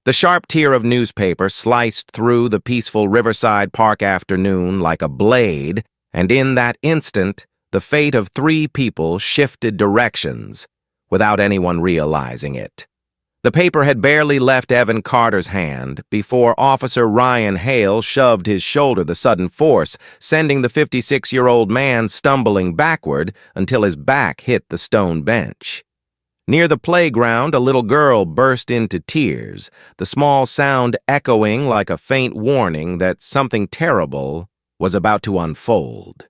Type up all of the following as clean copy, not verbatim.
The sharp tier of newspaper sliced through the peaceful Riverside Park afternoon like a blade, and in that instant, the fate of 3 people shifted directions without anyone realizing it. The paper had barely left Evan Carter's hand before Officer Ryan Hale shoved his shoulder with sudden force, sending the 56-year-old man stumbling backward until his back hit the stone bench. Near the playground, a little girl burst into tears, the small sound echoing like a faint warning that something terrible was about to unfold.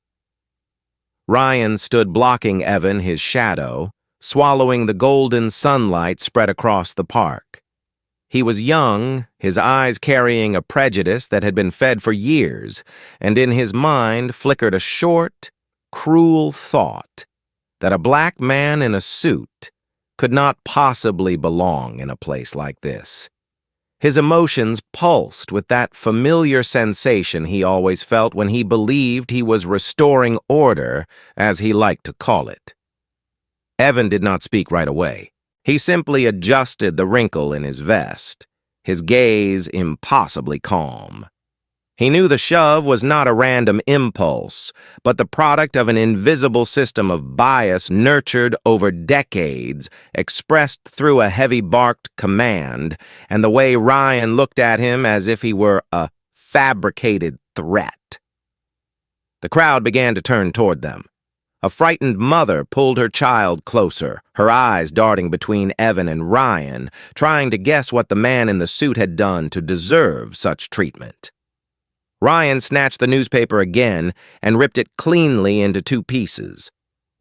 Ryan stood blocking Evan, his shadow, swallowing the golden sunlight spread across the park. He was young, his eyes carrying a prejudice that had been fed for years, and in his mind flickered a short, cruel thought that a black man in a suit could not possibly belong in a place like this. His emotions pulsed with that familiar sensation he always felt when he believed he was restoring order, as he liked to call it. Evan did not speak right away. He simply adjusted the wrinkle in his vest, his gaze impossibly calm. He knew the shove was not a random impulse, but the product of an invisible system of bias nurtured over decades, expressed through a heavy-barked command, and the way Ryan looked at him as if he were a fabricated threat. The crowd began to turn toward them. A frightened mother pulled her child closer, her eyes darting between Evan and Ryan, trying to guess what the man in the suit had done to deserve such treatment. Ryan snatched the newspaper again and ripped it cleanly into 2 pieces.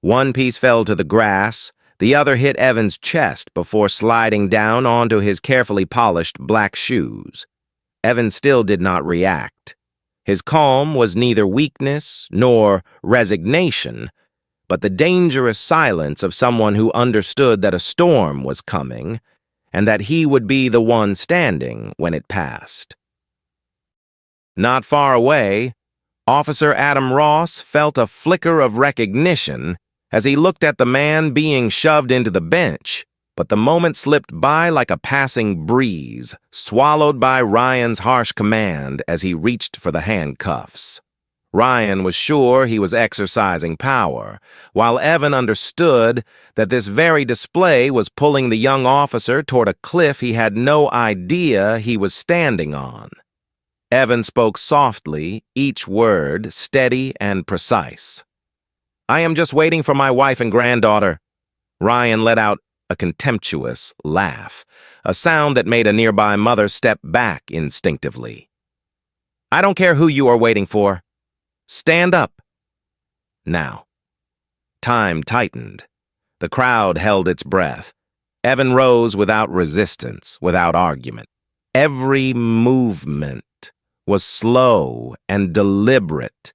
One piece fell to the grass, the other hit Evan's chest before sliding down onto his carefully polished black shoes. Evan still did not react. His calm was neither weakness nor resignation, but the dangerous silence of someone who understood that a storm was coming and that he would be the one standing when it passed. Not far away, Officer Adam Ross felt a flicker of recognition as he looked at the man being shoved into the bench, but the moment slipped by like a passing breeze, swallowed by Ryan's harsh command as he reached for the handcuffs. Ryan was sure he was exercising power, while Evan understood that this very display was pulling the young officer toward a cliff he had no idea he was standing on. Evan spoke softly, each word steady and precise. "I am just waiting for my wife and granddaughter." Ryan let out a contemptuous laugh, a sound that made a nearby mother step back instinctively. "I don't care who you are waiting for. Stand up." Now. Time tightened. The crowd held its breath. Evan rose without resistance, without argument. Every movement was slow and deliberate,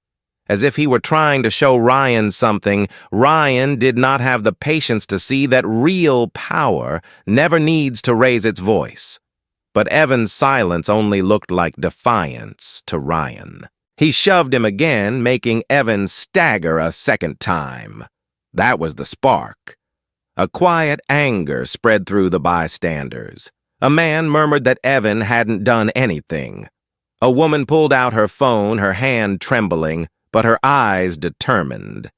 as if he were trying to show Ryan something. Ryan did not have the patience to see that real power never needs to raise its voice. But Evan's silence only looked like defiance to Ryan. He shoved him again, making Evan stagger a second time. That was the spark. A quiet anger spread through the bystanders. A man murmured that Evan hadn't done anything. A woman pulled out her phone, her hand trembling, but her eyes determined.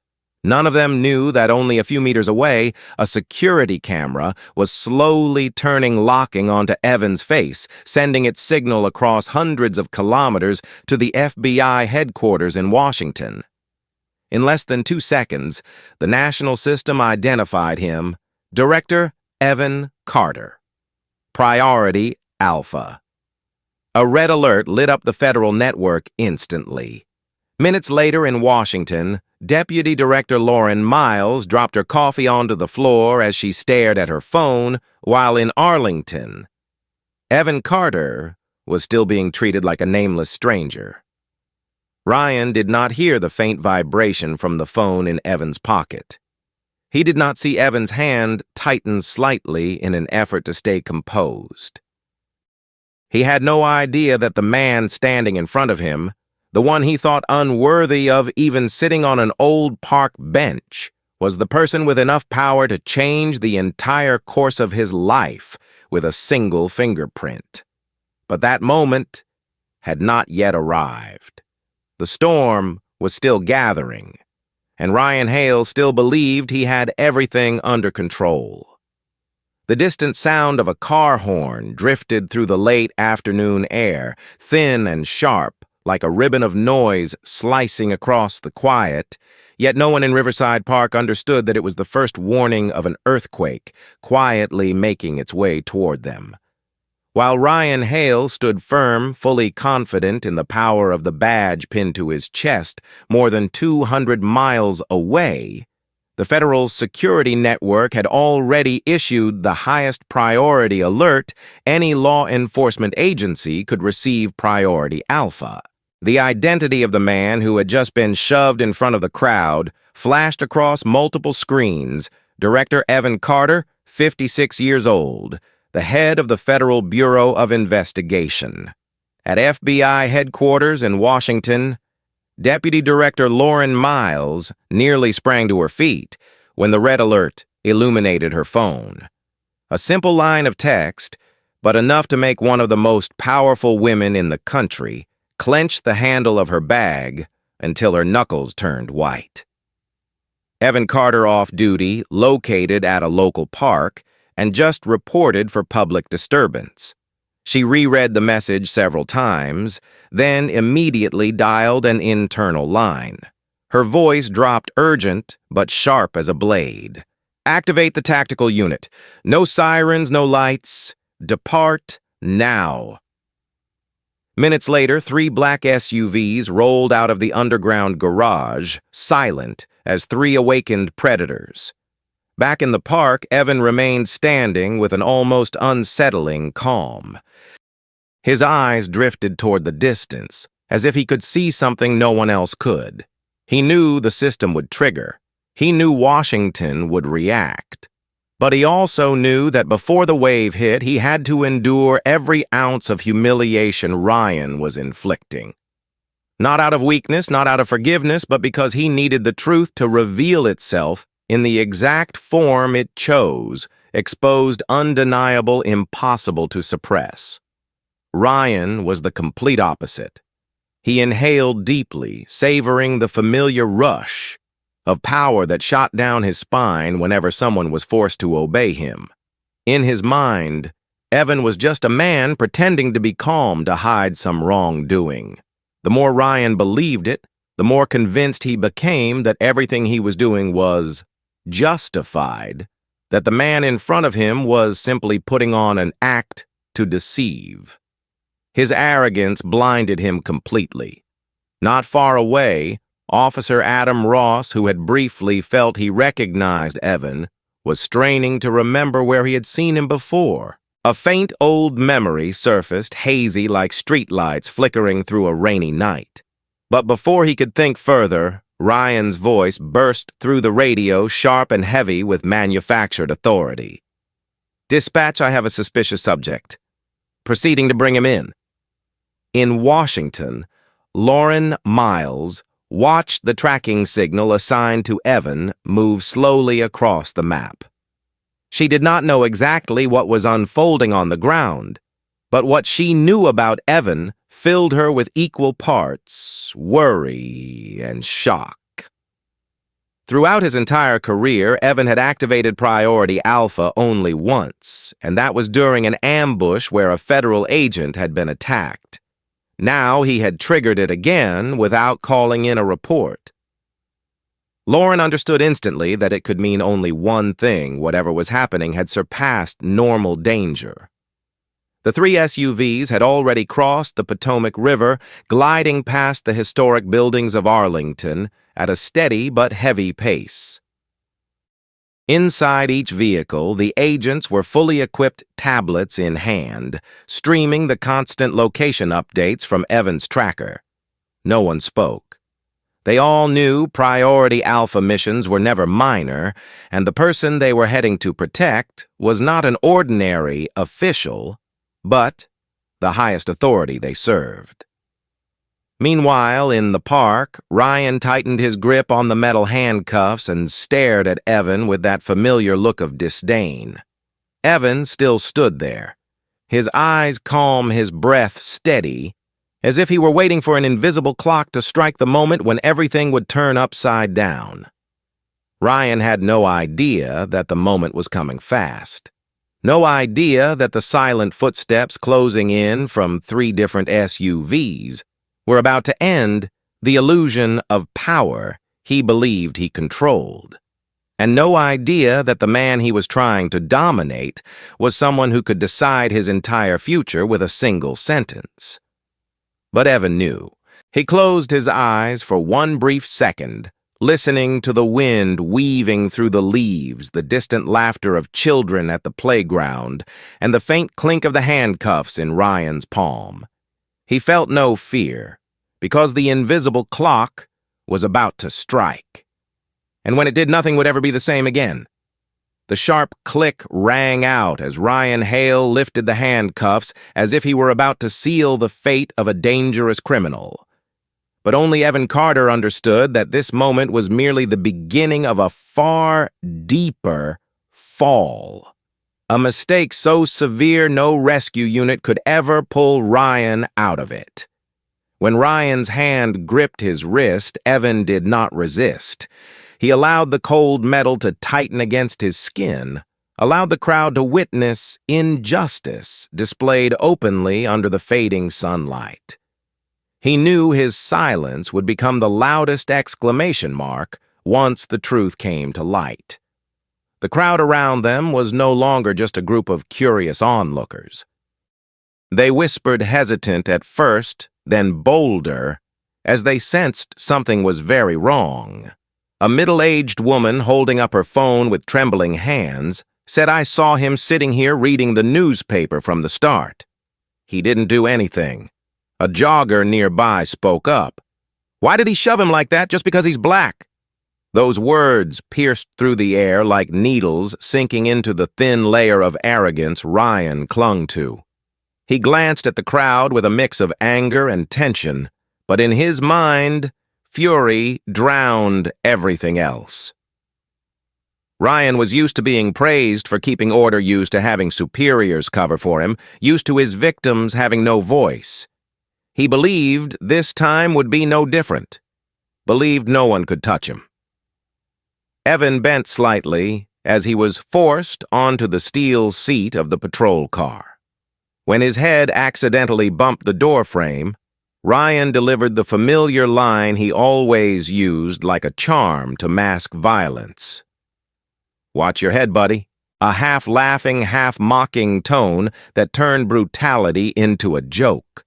None of them knew that only a few meters away, a security camera was slowly turning locking onto Evan's face, sending its signal across hundreds of kilometers to the FBI headquarters in Washington. In less than 2 seconds, the national system identified him, Director Evan Carter. Priority Alpha. A red alert lit up the federal network instantly. Minutes later in Washington, Deputy Director Lauren Miles dropped her coffee onto the floor as she stared at her phone, while in Arlington, Evan Carter was still being treated like a nameless stranger. Ryan did not hear the faint vibration from the phone in Evan's pocket. He did not see Evan's hand tighten slightly in an effort to stay composed. He had no idea that the man standing in front of him, the one he thought unworthy of even sitting on an old park bench, was the person with enough power to change the entire course of his life with a single fingerprint. But that moment had not yet arrived. The storm was still gathering, and Ryan Hale still believed he had everything under control. The distant sound of a car horn drifted through the late afternoon air, thin and sharp, like a ribbon of noise slicing across the quiet, yet no one in Riverside Park understood that it was the first warning of an earthquake quietly making its way toward them. While Ryan Hale stood firm, fully confident in the power of the badge pinned to his chest more than 200 miles away, the federal security network had already issued the highest priority alert any law enforcement agency could receive Priority Alpha. The identity of the man who had just been shoved in front of the crowd flashed across multiple screens. Director Evan Carter, 56 years old, the head of the Federal Bureau of Investigation. At FBI headquarters in Washington, Deputy Director Lauren Miles nearly sprang to her feet when the red alert illuminated her phone. A simple line of text, but enough to make one of the most powerful women in the country clench the handle of her bag until her knuckles turned white. Evan Carter off duty, located at a local park, and just reported for public disturbance. She reread the message several times, then immediately dialed an internal line. Her voice dropped urgent, but sharp as a blade. Activate the tactical unit. No sirens, no lights. Depart now. Minutes later, 3 black SUVs rolled out of the underground garage, silent as 3 awakened predators. Back in the park, Evan remained standing with an almost unsettling calm. His eyes drifted toward the distance, as if he could see something no one else could. He knew the system would trigger. He knew Washington would react. But he also knew that before the wave hit, he had to endure every ounce of humiliation Ryan was inflicting. Not out of weakness, not out of forgiveness, but because he needed the truth to reveal itself in the exact form it chose, exposed, undeniable, impossible to suppress. Ryan was the complete opposite. He inhaled deeply, savoring the familiar rush of power that shot down his spine whenever someone was forced to obey him. In his mind, Evan was just a man pretending to be calm to hide some wrongdoing. The more Ryan believed it, the more convinced he became that everything he was doing was justified, that the man in front of him was simply putting on an act to deceive. His arrogance blinded him completely. Not far away, Officer Adam Ross, who had briefly felt he recognized Evan, was straining to remember where he had seen him before. A faint old memory surfaced, hazy like streetlights flickering through a rainy night. But before he could think further, Ryan's voice burst through the radio, sharp and heavy with manufactured authority. "Dispatch, I have a suspicious subject. Proceeding to bring him in." In Washington, Lauren Miles watched the tracking signal assigned to Evan move slowly across the map. She did not know exactly what was unfolding on the ground, but what she knew about Evan filled her with equal parts worry and shock. Throughout his entire career, Evan had activated Priority Alpha only once, and that was during an ambush where a federal agent had been attacked. Now he had triggered it again without calling in a report. Lauren understood instantly that it could mean only one thing: whatever was happening had surpassed normal danger. The 3 SUVs had already crossed the Potomac River, gliding past the historic buildings of Arlington at a steady but heavy pace. Inside each vehicle, the agents were fully equipped, tablets in hand, streaming the constant location updates from Evan's tracker. No one spoke. They all knew Priority Alpha missions were never minor, and the person they were heading to protect was not an ordinary official, but the highest authority they served. Meanwhile, in the park, Ryan tightened his grip on the metal handcuffs and stared at Evan with that familiar look of disdain. Evan still stood there, his eyes calm, his breath steady, as if he were waiting for an invisible clock to strike the moment when everything would turn upside down. Ryan had no idea that the moment was coming fast. No idea that the silent footsteps closing in from 3 different SUVs were about to end the illusion of power he believed he controlled. And no idea that the man he was trying to dominate was someone who could decide his entire future with a single sentence. But Evan knew. He closed his eyes for one brief second, listening to the wind weaving through the leaves, the distant laughter of children at the playground, and the faint clink of the handcuffs in Ryan's palm. He felt no fear, because the invisible clock was about to strike. And when it did, nothing would ever be the same again. The sharp click rang out as Ryan Hale lifted the handcuffs as if he were about to seal the fate of a dangerous criminal. But only Evan Carter understood that this moment was merely the beginning of a far deeper fall. A mistake so severe no rescue unit could ever pull Ryan out of it. When Ryan's hand gripped his wrist, Evan did not resist. He allowed the cold metal to tighten against his skin, allowed the crowd to witness injustice displayed openly under the fading sunlight. He knew his silence would become the loudest exclamation mark once the truth came to light. The crowd around them was no longer just a group of curious onlookers. They whispered hesitant at first, then bolder, as they sensed something was very wrong. A middle-aged woman holding up her phone with trembling hands said, "I saw him sitting here reading the newspaper from the start. He didn't do anything." A jogger nearby spoke up. "Why did he shove him like that just because he's black?" Those words pierced through the air like needles sinking into the thin layer of arrogance Ryan clung to. He glanced at the crowd with a mix of anger and tension, but in his mind, fury drowned everything else. Ryan was used to being praised for keeping order, used to having superiors cover for him, used to his victims having no voice. He believed this time would be no different, believed no one could touch him. Evan bent slightly as he was forced onto the steel seat of the patrol car. When his head accidentally bumped the door frame, Ryan delivered the familiar line he always used like a charm to mask violence. "Watch your head, buddy." A half-laughing, half-mocking tone that turned brutality into a joke.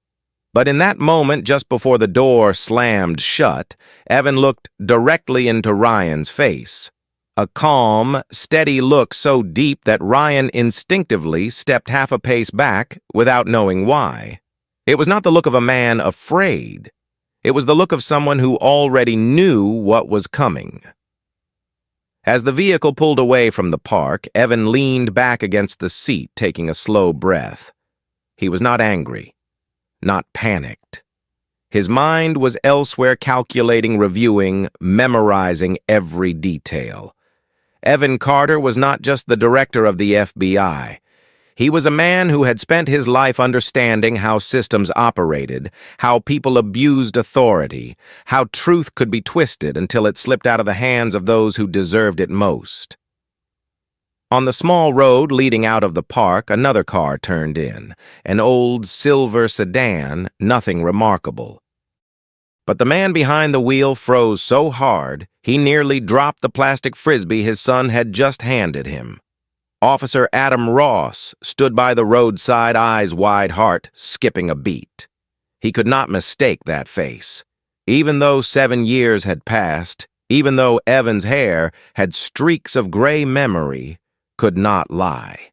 But in that moment, just before the door slammed shut, Evan looked directly into Ryan's face. A calm, steady look so deep that Ryan instinctively stepped half a pace back without knowing why. It was not the look of a man afraid. It was the look of someone who already knew what was coming. As the vehicle pulled away from the park, Evan leaned back against the seat, taking a slow breath. He was not angry, not panicked. His mind was elsewhere, calculating, reviewing, memorizing every detail. Evan Carter was not just the director of the FBI. He was a man who had spent his life understanding how systems operated, how people abused authority, how truth could be twisted until it slipped out of the hands of those who deserved it most. On the small road leading out of the park, another car turned in, an old silver sedan, nothing remarkable. But the man behind the wheel froze so hard, he nearly dropped the plastic frisbee his son had just handed him. Officer Adam Ross stood by the roadside, eyes wide, heart skipping a beat. He could not mistake that face. Even though 7 years had passed, even though Evan's hair had streaks of gray memory, could not lie.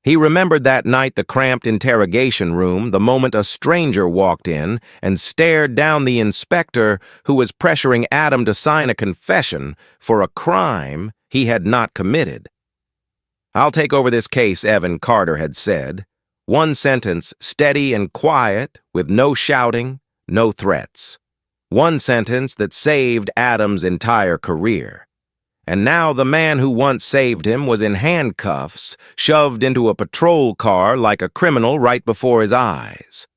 He remembered that night, the cramped interrogation room, the moment a stranger walked in and stared down the inspector who was pressuring Adam to sign a confession for a crime he had not committed. "I'll take over this case," Evan Carter had said. One sentence, steady and quiet, with no shouting, no threats. One sentence that saved Adam's entire career. And now the man who once saved him was in handcuffs, shoved into a patrol car like a criminal right before his eyes.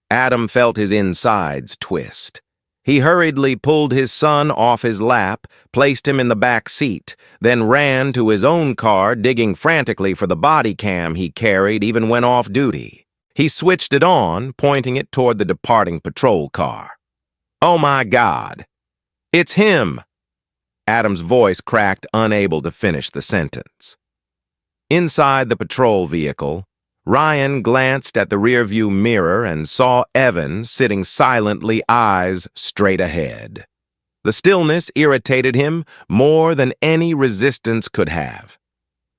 Adam felt his insides twist. He hurriedly pulled his son off his lap, placed him in the back seat, then ran to his own car, digging frantically for the body cam he carried even when off duty. He switched it on, pointing it toward the departing patrol car. "Oh my God! It's him!" Adam's voice cracked, unable to finish the sentence. Inside the patrol vehicle, Ryan glanced at the rearview mirror and saw Evan sitting silently, eyes straight ahead. The stillness irritated him more than any resistance could have.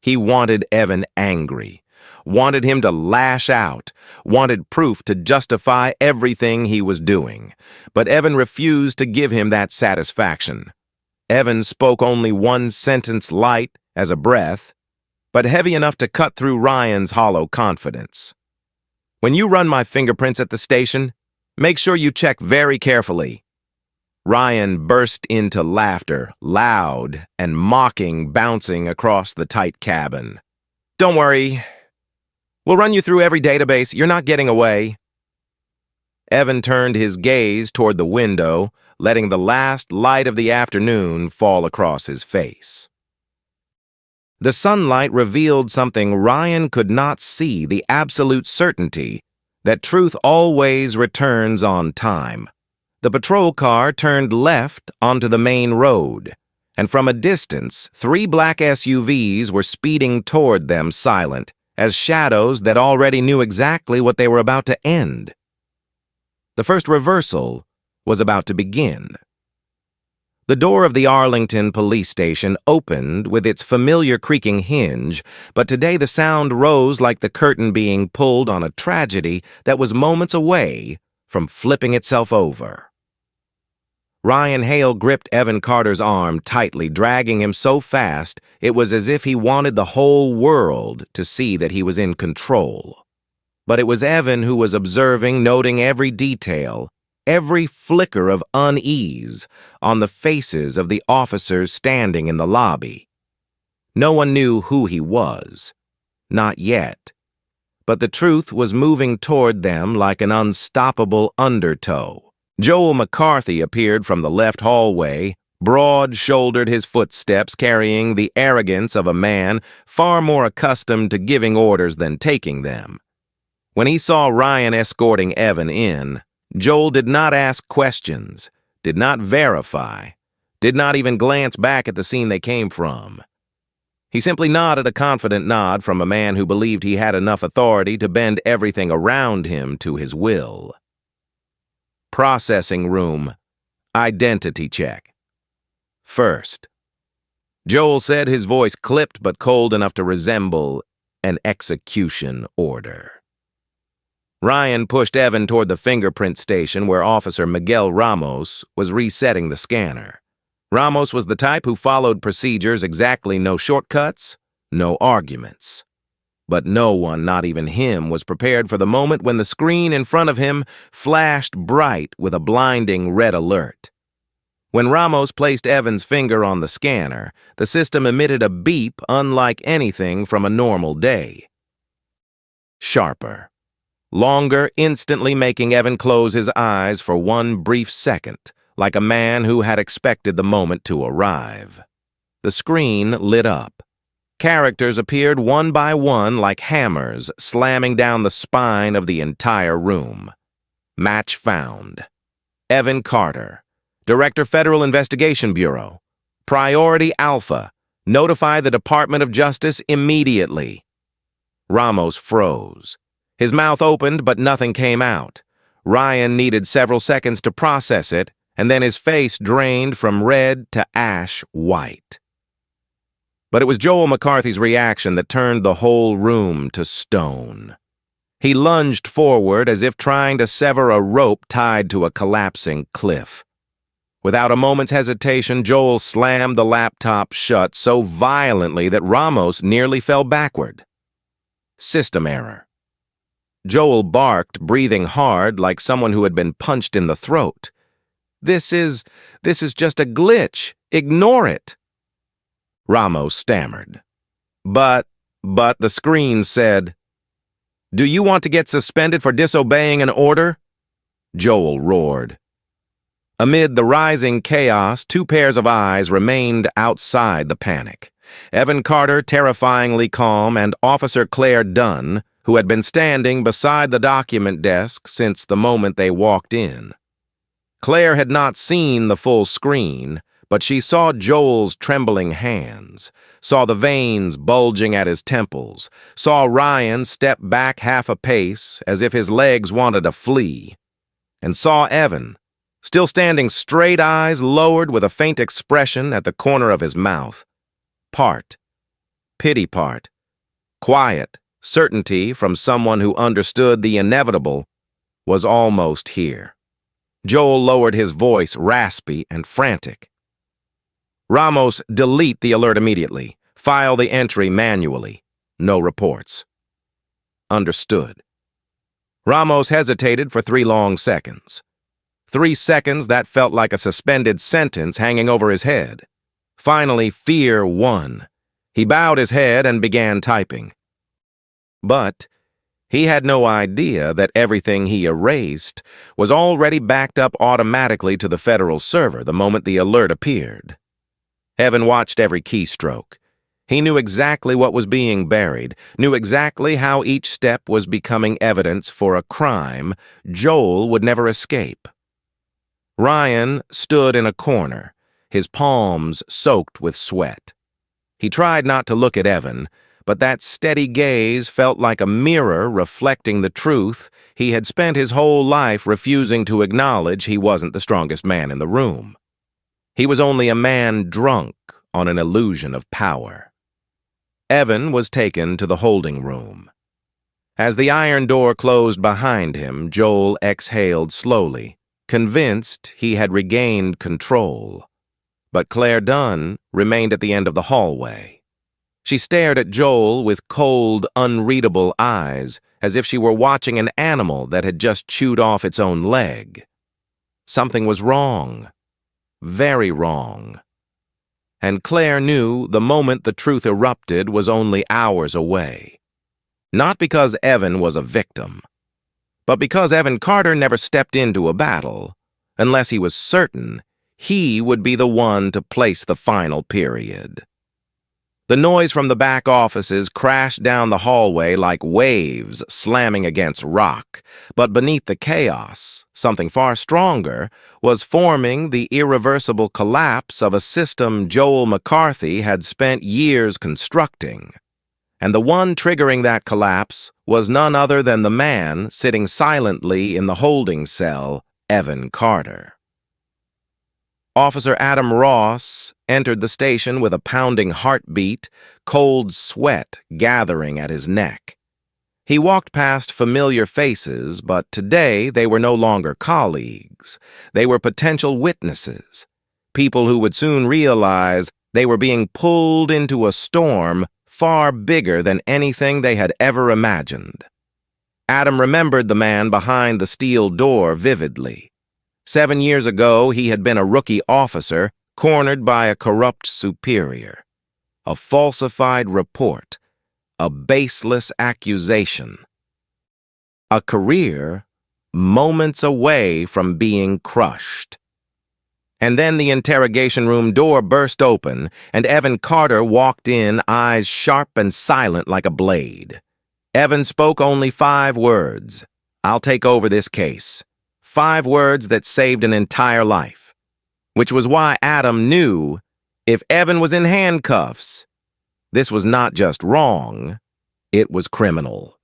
He wanted Evan angry, wanted him to lash out, wanted proof to justify everything he was doing, but Evan refused to give him that satisfaction. Evan spoke only one sentence, light as a breath, but heavy enough to cut through Ryan's hollow confidence. "When you run my fingerprints at the station, make sure you check very carefully." Ryan burst into laughter, loud and mocking, bouncing across the tight cabin. "Don't worry. We'll run you through every database. You're not getting away." Evan turned his gaze toward the window, letting the last light of the afternoon fall across his face. The sunlight revealed something Ryan could not see, the absolute certainty that truth always returns on time. The patrol car turned left onto the main road, and from a distance, 3 black SUVs were speeding toward them, silent, as shadows that already knew exactly what they were about to end. The first reversal was about to begin. The door of the Arlington police station opened with its familiar creaking hinge, but today the sound rose like the curtain being pulled on a tragedy that was moments away from flipping itself over. Ryan Hale gripped Evan Carter's arm tightly, dragging him so fast it was as if he wanted the whole world to see that he was in control. But it was Evan who was observing, noting every detail, every flicker of unease on the faces of the officers standing in the lobby. No one knew who he was. Not yet. But the truth was moving toward them like an unstoppable undertow. Joel McCarthy appeared from the left hallway, broad-shouldered his footsteps, carrying the arrogance of a man far more accustomed to giving orders than taking them. When he saw Ryan escorting Evan in, Joel did not ask questions, did not verify, did not even glance back at the scene they came from. He simply nodded a confident nod from a man who believed he had enough authority to bend everything around him to his will. Processing room. Identity check. First. Joel said, his voice clipped but cold enough to resemble an execution order. Ryan pushed Evan toward the fingerprint station where Officer Miguel Ramos was resetting the scanner. Ramos was the type who followed procedures exactly, no shortcuts, no arguments. But no one, not even him, was prepared for the moment when the screen in front of him flashed bright with a blinding red alert. When Ramos placed Evan's finger on the scanner, the system emitted a beep unlike anything from a normal day. Sharper. Longer, instantly making Evan close his eyes for one brief second, like a man who had expected the moment to arrive. The screen lit up. Characters appeared one by one like hammers, slamming down the spine of the entire room. Match found. Evan Carter, Director, Federal Investigation Bureau. Priority Alpha. Notify the Department of Justice immediately. Ramos froze. His mouth opened, but nothing came out. Ryan needed several seconds to process it, and then his face drained from red to ash white. But it was Joel McCarthy's reaction that turned the whole room to stone. He lunged forward as if trying to sever a rope tied to a collapsing cliff. Without a moment's hesitation, Joel slammed the laptop shut so violently that Ramos nearly fell backward. System error. Joel barked, breathing hard like someone who had been punched in the throat. This is just a glitch. Ignore it." Ramos stammered. But the screen said, "Do you want to get suspended for disobeying an order?" Joel roared. Amid the rising chaos, two pairs of eyes remained outside the panic. Evan Carter, terrifyingly calm, and Officer Claire Dunn, who had been standing beside the document desk since the moment they walked in. Claire had not seen the full screen, but she saw Joel's trembling hands, saw the veins bulging at his temples, saw Ryan step back half a pace as if his legs wanted to flee, and saw Evan, still standing straight, eyes lowered with a faint expression at the corner of his mouth. Pity part, quiet certainty from someone who understood the inevitable was almost here. Joel lowered his voice, raspy and frantic. "Ramos, delete the alert immediately. File the entry manually. No reports." "Understood." Ramos hesitated for 3 long seconds. 3 seconds that felt like a suspended sentence hanging over his head. Finally, fear won. He bowed his head and began typing. But he had no idea that everything he erased was already backed up automatically to the federal server the moment the alert appeared. Evan watched every keystroke. He knew exactly what was being buried, knew exactly how each step was becoming evidence for a crime Joel would never escape. Ryan stood in a corner, his palms soaked with sweat. He tried not to look at Evan, but that steady gaze felt like a mirror reflecting the truth he had spent his whole life refusing to acknowledge. He wasn't the strongest man in the room. He was only a man drunk on an illusion of power. Evan was taken to the holding room. As the iron door closed behind him, Joel exhaled slowly, convinced he had regained control. But Claire Dunn remained at the end of the hallway. She stared at Joel with cold, unreadable eyes, as if she were watching an animal that had just chewed off its own leg. Something was wrong. Very wrong. And Claire knew the moment the truth erupted was only hours away. Not because Evan was a victim, but because Evan Carter never stepped into a battle, unless he was certain he would be the one to place the final period. The noise from the back offices crashed down the hallway like waves slamming against rock, but beneath the chaos, something far stronger was forming, the irreversible collapse of a system Joel McCarthy had spent years constructing. And the one triggering that collapse was none other than the man sitting silently in the holding cell, Evan Carter. Officer Adam Ross entered the station with a pounding heartbeat, cold sweat gathering at his neck. He walked past familiar faces, but today they were no longer colleagues. They were potential witnesses, people who would soon realize they were being pulled into a storm far bigger than anything they had ever imagined. Adam remembered the man behind the steel door vividly. 7 years ago, he had been a rookie officer cornered by a corrupt superior. A falsified report. A baseless accusation. A career moments away from being crushed. And then the interrogation room door burst open, and Evan Carter walked in, eyes sharp and silent like a blade. Evan spoke only 5 words. "I'll take over this case." 5 words that saved an entire life. Which was why Adam knew if Evan was in handcuffs, this was not just wrong, it was criminal.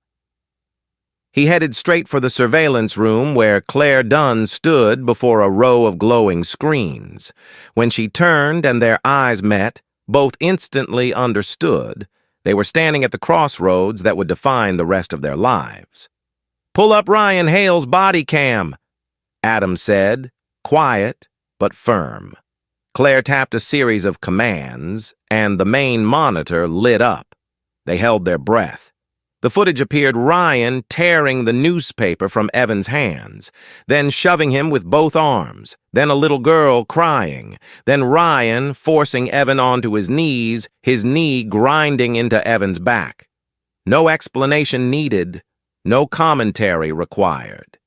He headed straight for the surveillance room where Claire Dunn stood before a row of glowing screens. When she turned and their eyes met, both instantly understood they were standing at the crossroads that would define the rest of their lives. "Pull up Ryan Hale's body cam," Adam said, quiet but firm. Claire tapped a series of commands, and the main monitor lit up. They held their breath. The footage appeared Ryan tearing the newspaper from Evan's hands, then shoving him with both arms, then a little girl crying, then Ryan forcing Evan onto his knees, his knee grinding into Evan's back. No explanation needed, no commentary required.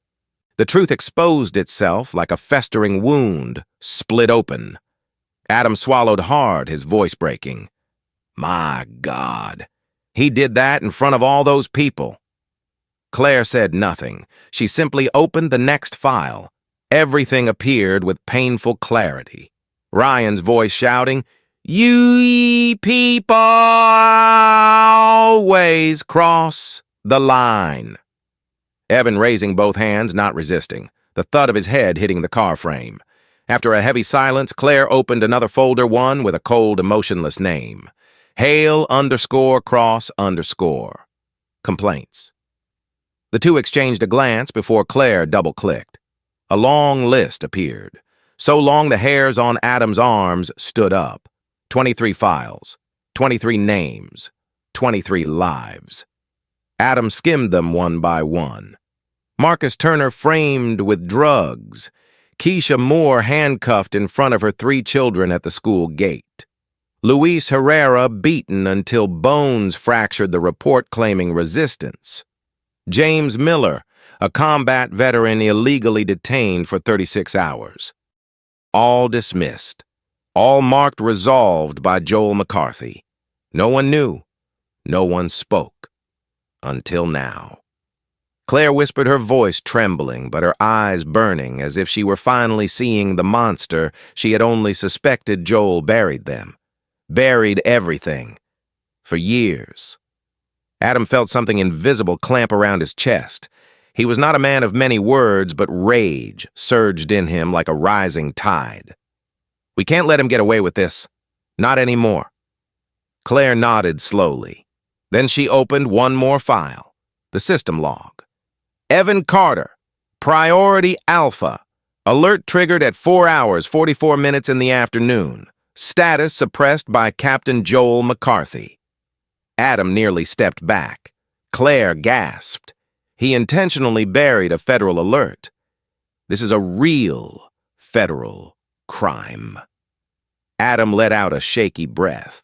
The truth exposed itself like a festering wound, split open. Adam swallowed hard, his voice breaking. My God. He did that in front of all those people. Claire said nothing. She simply opened the next file. Everything appeared with painful clarity. Ryan's voice shouting, "You people always cross the line." Evan raising both hands, not resisting, the thud of his head hitting the car frame. After a heavy silence, Claire opened another folder, one with a cold, emotionless name. Hale_cross_. Complaints. The two exchanged a glance before Claire double-clicked. A long list appeared. So long the hairs on Adam's arms stood up. 23 files, 23 names, 23 lives. Adam skimmed them one by one. Marcus Turner framed with drugs. Keisha Moore handcuffed in front of her 3 children at the school gate. Luis Herrera beaten until bones fractured the report claiming resistance. James Miller, a combat veteran illegally detained for 36 hours. All dismissed. All marked resolved by Joel McCarthy. No one knew. No one spoke. Until now. Claire whispered, her voice trembling, but her eyes burning, as if she were finally seeing the monster she had only suspected Joel buried them. Buried everything. For years. Adam felt something invisible clamp around his chest. He was not a man of many words, but rage surged in him like a rising tide. We can't let him get away with this. Not anymore. Claire nodded slowly. Then she opened one more file. The system log. Evan Carter. Priority Alpha. Alert triggered at 4 hours, 44 minutes in the afternoon. Status suppressed by Captain Joel McCarthy. Adam nearly stepped back. Claire gasped. He intentionally buried a federal alert. This is a real federal crime. Adam let out a shaky breath.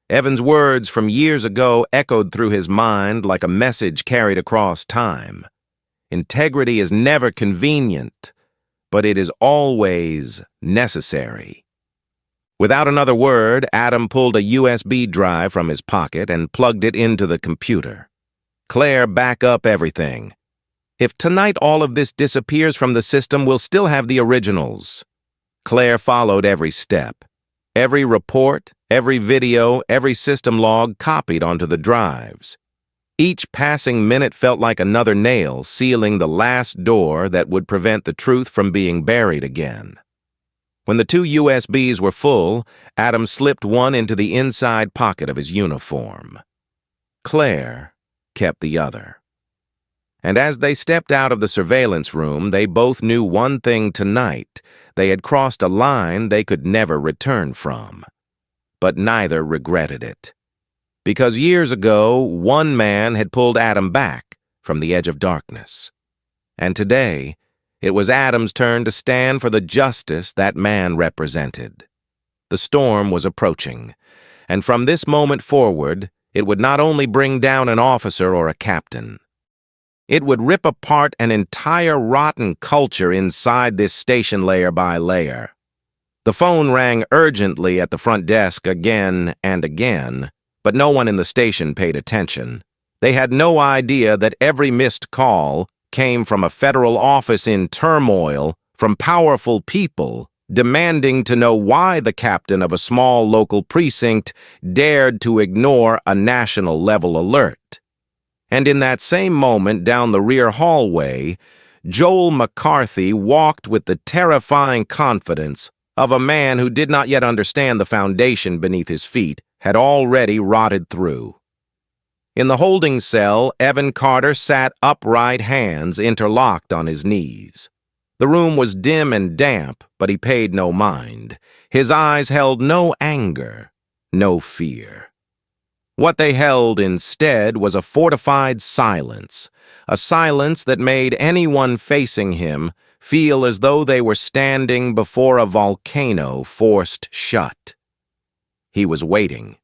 Evan's words from years ago echoed through his mind like a message carried across time. Integrity is never convenient, but it is always necessary. Without another word, Adam pulled a USB drive from his pocket and plugged it into the computer. Claire, back up everything. If tonight all of this disappears from the system, we'll still have the originals. Claire followed every step. Every report, every video, every system log copied onto the drives. Each passing minute felt like another nail sealing the last door that would prevent the truth from being buried again. When the 2 USBs were full, Adam slipped one into the inside pocket of his uniform. Claire kept the other. And as they stepped out of the surveillance room, they both knew one thing tonight. They had crossed a line they could never return from. But neither regretted it. Because years ago, one man had pulled Adam back from the edge of darkness. And today, it was Adam's turn to stand for the justice that man represented. The storm was approaching, and from this moment forward, it would not only bring down an officer or a captain. It would rip apart an entire rotten culture inside this station layer by layer. The phone rang urgently at the front desk again and again, but no one in the station paid attention. They had no idea that every missed call came from a federal office in turmoil, from powerful people demanding to know why the captain of a small local precinct dared to ignore a national-level alert. And in that same moment, down the rear hallway, Joel McCarthy walked with the terrifying confidence of a man who did not yet understand the foundation beneath his feet had already rotted through. In the holding cell, Evan Carter sat upright, hands interlocked on his knees. The room was dim and damp, but he paid no mind. His eyes held no anger, no fear. What they held instead was a fortified silence, a silence that made anyone facing him feel as though they were standing before a volcano forced shut. He was waiting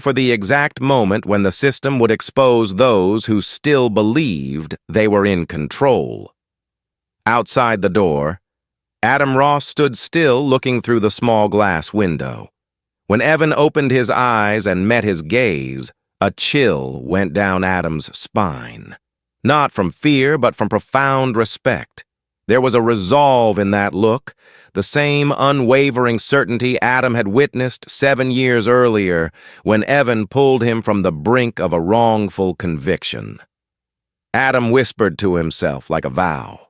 for the exact moment when the system would expose those who still believed they were in control. Outside the door, Adam Ross stood still looking through the small glass window. When Evan opened his eyes and met his gaze, a chill went down Adam's spine. Not from fear, but from profound respect. There was a resolve in that look, the same unwavering certainty Adam had witnessed 7 years earlier when Evan pulled him from the brink of a wrongful conviction. Adam whispered to himself like a vow.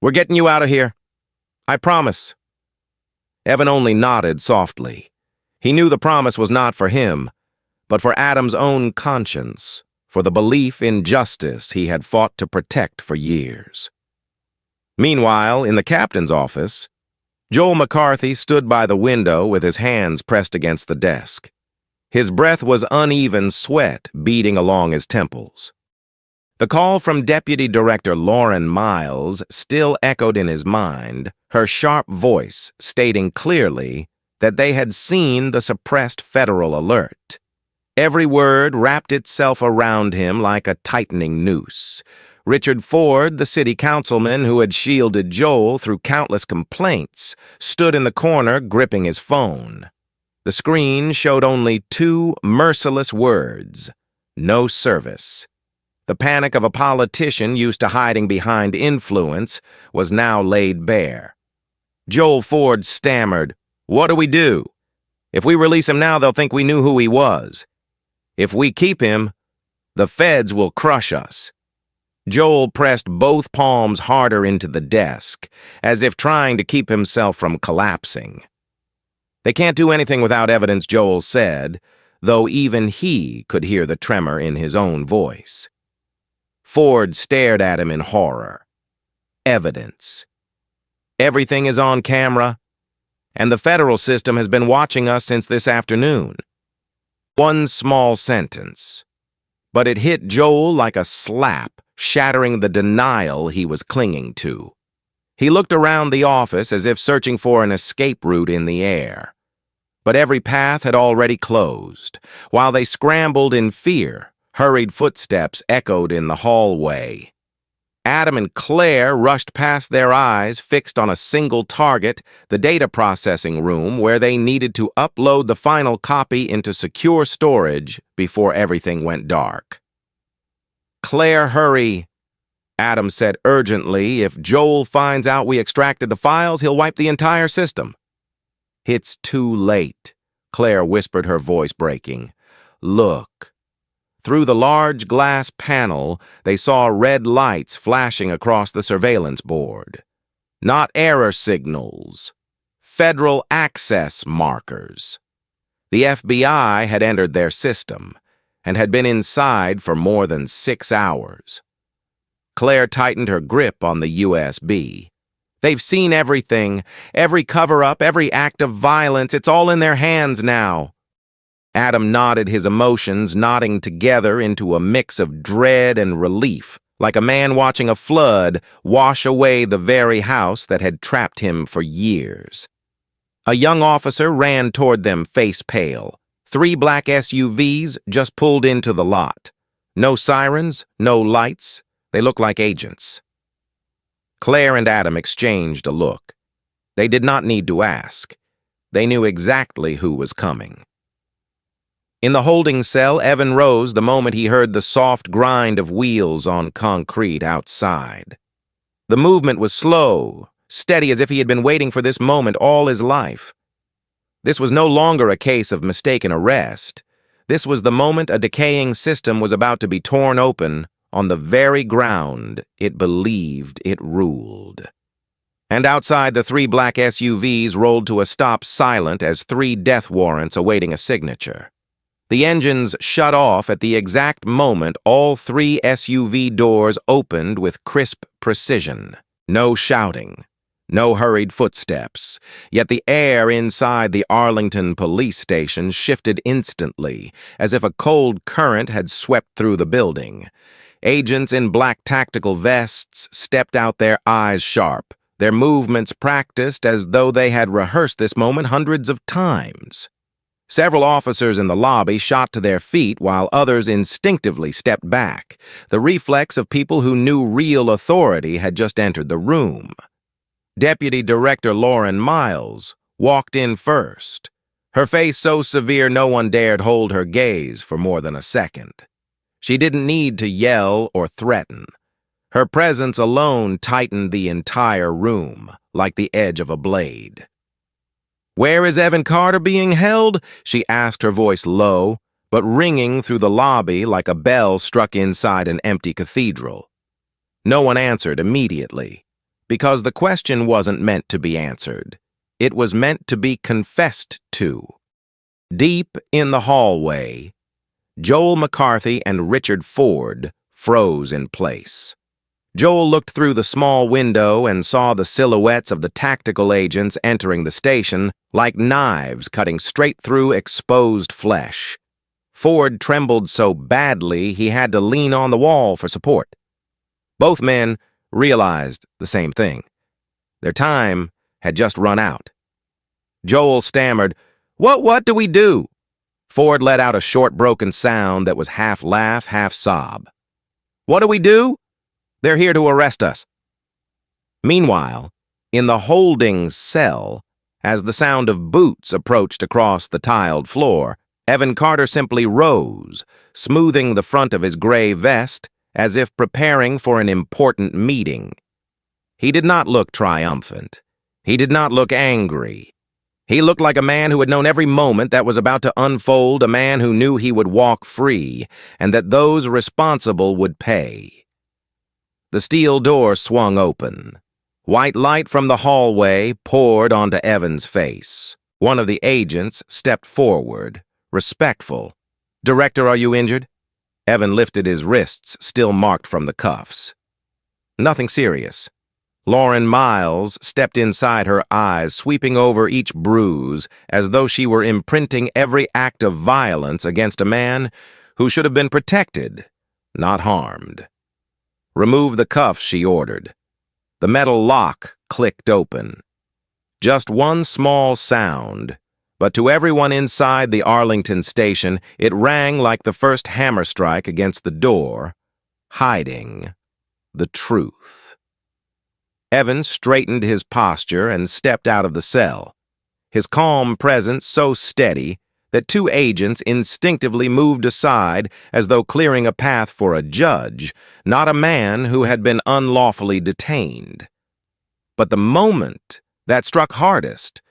"We're getting you out of here. I promise." Evan only nodded softly. He knew the promise was not for him, but for Adam's own conscience, for the belief in justice he had fought to protect for years. Meanwhile, in the captain's office, Joel McCarthy stood by the window with his hands pressed against the desk. His breath was uneven sweat beading along his temples. The call from Deputy Director Lauren Miles still echoed in his mind, her sharp voice stating clearly that they had seen the suppressed federal alert. Every word wrapped itself around him like a tightening noose. Richard Ford, the city councilman who had shielded Joel through countless complaints, stood in the corner gripping his phone. The screen showed only 2 merciless words: no service. The panic of a politician used to hiding behind influence was now laid bare. Joel Ford stammered, "What do we do? If we release him now, they'll think we knew who he was. If we keep him, the feds will crush us." Joel pressed both palms harder into the desk, as if trying to keep himself from collapsing. "They can't do anything without evidence," Joel said, though even he could hear the tremor in his own voice. Ford stared at him in horror. "Evidence. Everything is on camera, and the federal system has been watching us since this afternoon." One small sentence, but it hit Joel like a slap, shattering the denial he was clinging to. He looked around the office as if searching for an escape route in the air. But every path had already closed. While they scrambled in fear, hurried footsteps echoed in the hallway. Adam and Claire rushed past, their eyes fixed on a single target, the data processing room, where they needed to upload the final copy into secure storage before everything went dark. "Claire, hurry," Adam said urgently. "If Joel finds out we extracted the files, he'll wipe the entire system." "It's too late," Claire whispered, her voice breaking. "Look." Through the large glass panel, they saw red lights flashing across the surveillance board. Not error signals, federal access markers. The FBI had entered their system and had been inside for more than 6 hours. Claire tightened her grip on the USB. "They've seen everything, every cover-up, every act of violence. It's all in their hands now." Adam nodded, his emotions knotting together into a mix of dread and relief, like a man watching a flood wash away the very house that had trapped him for years. A young officer ran toward them, face pale. 3 black SUVs just pulled into the lot. No sirens, no lights. They looked like agents. Claire and Adam exchanged a look. They did not need to ask. They knew exactly who was coming. In the holding cell, Evan rose the moment he heard the soft grind of wheels on concrete outside. The movement was slow, steady, as if he had been waiting for this moment all his life. This was no longer a case of mistaken arrest. This was the moment a decaying system was about to be torn open on the very ground it believed it ruled. And outside, the 3 black SUVs rolled to a stop, silent as 3 death warrants awaiting a signature. The engines shut off at the exact moment all 3 SUV doors opened with crisp precision. No shouting, No hurried footsteps, yet the air inside the Arlington police station shifted instantly, as if a cold current had swept through the building. Agents in black tactical vests stepped out, their eyes sharp, their movements practiced as though they had rehearsed this moment hundreds of times. Several officers in the lobby shot to their feet while others instinctively stepped back, the reflex of people who knew real authority had just entered the room. Deputy Director Lauren Miles walked in first, her face so severe no one dared hold her gaze for more than a second. She didn't need to yell or threaten. Her presence alone tightened the entire room, like the edge of a blade. "Where is Evan Carter being held?" she asked, her voice low, but ringing through the lobby like a bell struck inside an empty cathedral. No one answered immediately, because the question wasn't meant to be answered. It was meant to be confessed to. Deep in the hallway, Joel McCarthy and Richard Ford froze in place. Joel looked through the small window and saw the silhouettes of the tactical agents entering the station like knives cutting straight through exposed flesh. Ford trembled so badly he had to lean on the wall for support. Both men realized the same thing. Their time had just run out. Joel stammered, What do we do?" Ford let out a short, broken sound that was half laugh, half sob. "What do we do? They're here to arrest us." Meanwhile, in the holding cell, as the sound of boots approached across the tiled floor, Evan Carter simply rose, smoothing the front of his gray vest as if preparing for an important meeting. He did not look triumphant. He did not look angry. He looked like a man who had known every moment that was about to unfold, a man who knew he would walk free, and that those responsible would pay. The steel door swung open. White light from the hallway poured onto Evan's face. One of the agents stepped forward, respectful. "Director, are you injured?" Evan lifted his wrists, still marked from the cuffs. "Nothing serious." Lauren Miles stepped inside, her eyes sweeping over each bruise as though she were imprinting every act of violence against a man who should have been protected, not harmed. "Remove the cuffs," she ordered. The metal lock clicked open. Just one small sound, but to everyone inside the Arlington station, it rang like the first hammer strike against the door, hiding the truth. Evan straightened his posture and stepped out of the cell, his calm presence so steady that two agents instinctively moved aside as though clearing a path for a judge, not a man who had been unlawfully detained. But the moment that struck hardest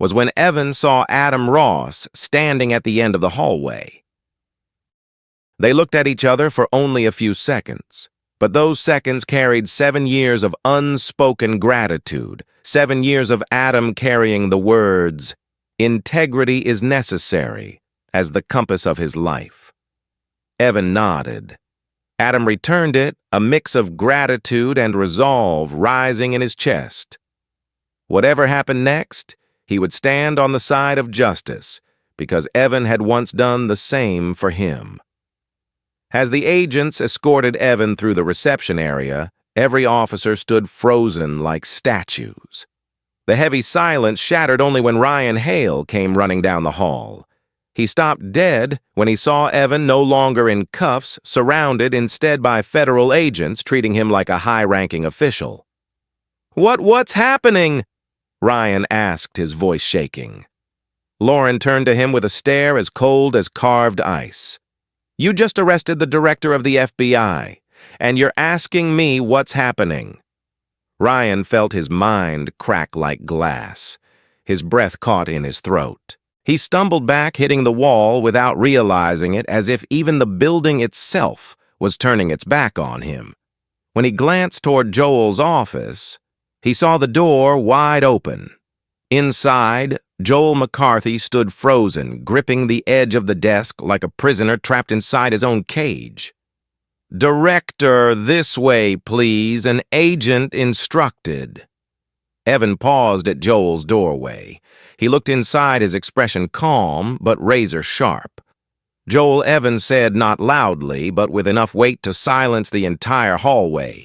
was when Evan saw Adam Ross standing at the end of the hallway. They looked at each other for only a few seconds, but those seconds carried 7 years of unspoken gratitude, 7 years of Adam carrying the words, "Integrity is necessary," as the compass of his life. Evan nodded. Adam returned it, a mix of gratitude and resolve rising in his chest. Whatever happened next, he would stand on the side of justice, because Evan had once done the same for him. As the agents escorted Evan through the reception area, every officer stood frozen like statues. The heavy silence shattered only when Ryan Hale came running down the hall. He stopped dead when he saw Evan no longer in cuffs, surrounded instead by federal agents treating him like a high-ranking official. What's happening?" Ryan asked, his voice shaking. Lauren turned to him with a stare as cold as carved ice. "You just arrested the director of the FBI, and you're asking me what's happening." Ryan felt his mind crack like glass. His breath caught in his throat. He stumbled back, hitting the wall without realizing it, as if even the building itself was turning its back on him. When he glanced toward Joel's office, he saw the door wide open. Inside, Joel McCarthy stood frozen, gripping the edge of the desk like a prisoner trapped inside his own cage. "Director, this way, please," an agent instructed. Evan paused at Joel's doorway. He looked inside, his expression calm but razor sharp. Joel, Evan said not loudly, but with enough weight to silence the entire hallway.